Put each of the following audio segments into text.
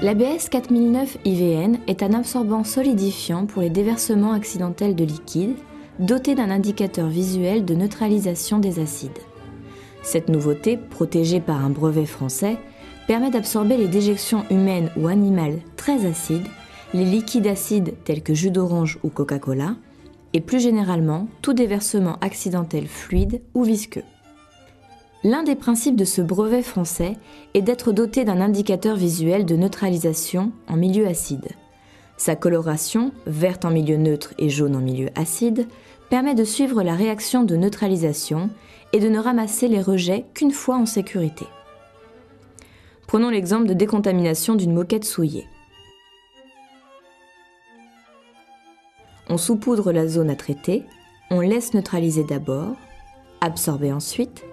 L'ABS 4009 IVN est un absorbant solidifiant pour les déversements accidentels de liquide, doté d'un indicateur visuel de neutralisation des acides. Cette nouveauté, protégée par un brevet français, permet d'absorber les déjections humaines ou animales très acides, les liquides acides tels que jus d'orange ou Coca-Cola, et plus généralement tout déversement accidentel fluide ou visqueux. L'un des principes de ce brevet français est d'être doté d'un indicateur visuel de neutralisation en milieu acide. Sa coloration, verte en milieu neutre et jaune en milieu acide, permet de suivre la réaction de neutralisation et de ne ramasser les rejets qu'une fois en sécurité. Prenons l'exemple de décontamination d'une moquette souillée. On saupoudre la zone à traiter, on laisse neutraliser d'abord, absorber ensuite,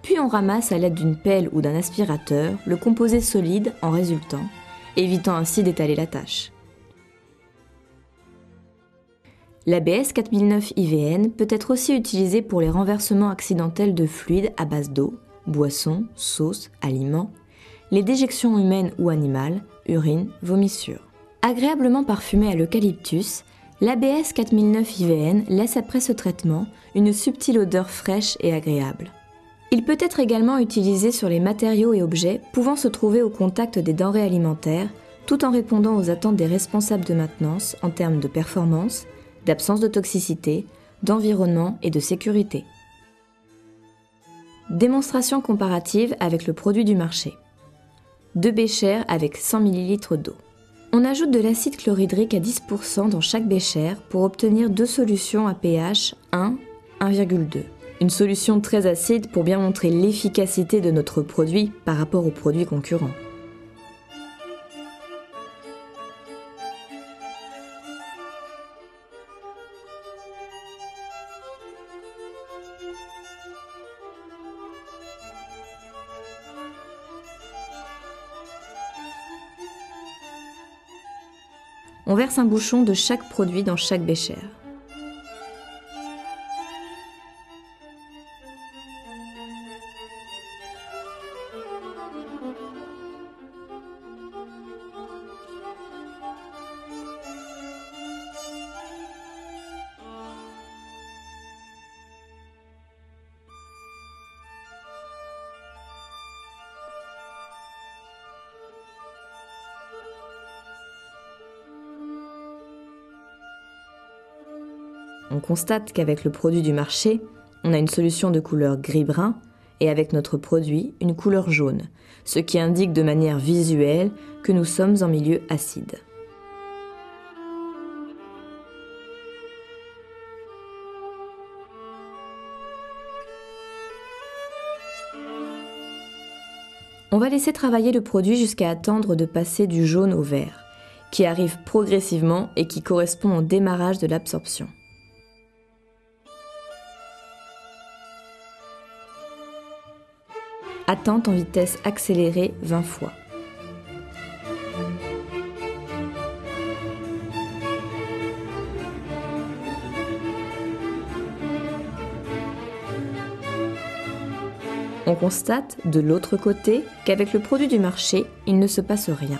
puis on ramasse à l'aide d'une pelle ou d'un aspirateur le composé solide en résultant, évitant ainsi d'étaler la tâche. L'ABS 4009 IVN peut être aussi utilisé pour les renversements accidentels de fluides à base d'eau, boissons, sauces, aliments, les déjections humaines ou animales, urine, vomissures. Agréablement parfumé à l'eucalyptus, l'ABS 4009 IVN laisse après ce traitement une subtile odeur fraîche et agréable. Il peut être également utilisé sur les matériaux et objets pouvant se trouver au contact des denrées alimentaires, tout en répondant aux attentes des responsables de maintenance en termes de performance, d'absence de toxicité, d'environnement et de sécurité. Démonstration comparative avec le produit du marché. 2 béchères avec 100 ml d'eau. On ajoute de l'acide chlorhydrique à 10% dans chaque béchère pour obtenir 2 solutions à pH 1, 1,2. Une solution très acide pour bien montrer l'efficacité de notre produit par rapport aux produits concurrents. On verse un bouchon de chaque produit dans chaque béchère. On constate qu'avec le produit du marché, on a une solution de couleur gris-brun et avec notre produit, une couleur jaune, ce qui indique de manière visuelle que nous sommes en milieu acide. On va laisser travailler le produit jusqu'à attendre de passer du jaune au vert, qui arrive progressivement et qui correspond au démarrage de l'absorption. Attente en vitesse accélérée 20 fois. On constate, de l'autre côté, qu'avec le produit du marché, il ne se passe rien.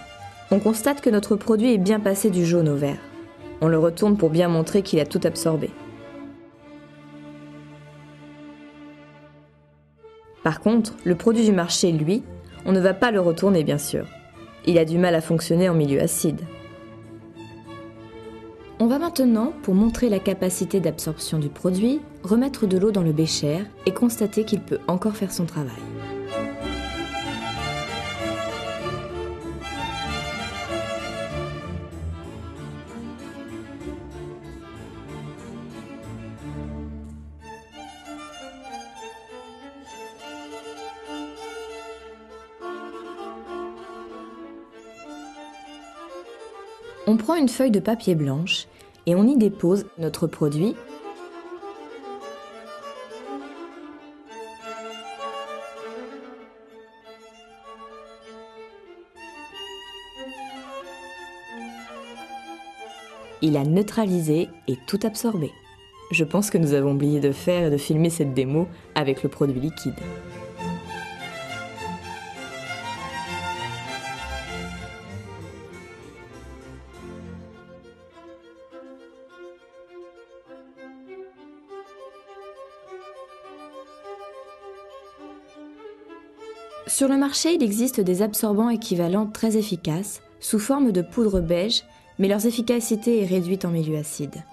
On constate que notre produit est bien passé du jaune au vert. On le retourne pour bien montrer qu'il a tout absorbé. Par contre, le produit du marché, lui, on ne va pas le retourner bien sûr. Il a du mal à fonctionner en milieu acide. On va maintenant, pour montrer la capacité d'absorption du produit, remettre de l'eau dans le bécher et constater qu'il peut encore faire son travail. On prend une feuille de papier blanche et on y dépose notre produit. Il a neutralisé et tout absorbé. Je pense que nous avons oublié de faire et de filmer cette démo avec le produit liquide. Sur le marché, il existe des absorbants équivalents très efficaces, sous forme de poudre beige, mais leur efficacité est réduite en milieu acide.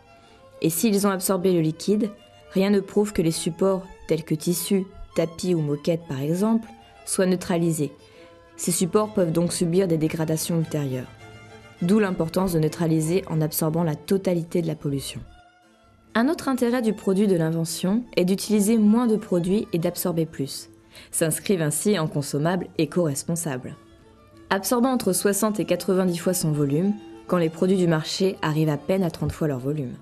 Et s'ils ont absorbé le liquide, rien ne prouve que les supports, tels que tissus, tapis ou moquettes par exemple, soient neutralisés. Ces supports peuvent donc subir des dégradations ultérieures. D'où l'importance de neutraliser en absorbant la totalité de la pollution. Un autre intérêt du produit de l'invention est d'utiliser moins de produits et d'absorber plus. S'inscrivent ainsi en consommables éco-responsables. Absorbant entre 60 et 90 fois son volume, quand les produits du marché arrivent à peine à 30 fois leur volume.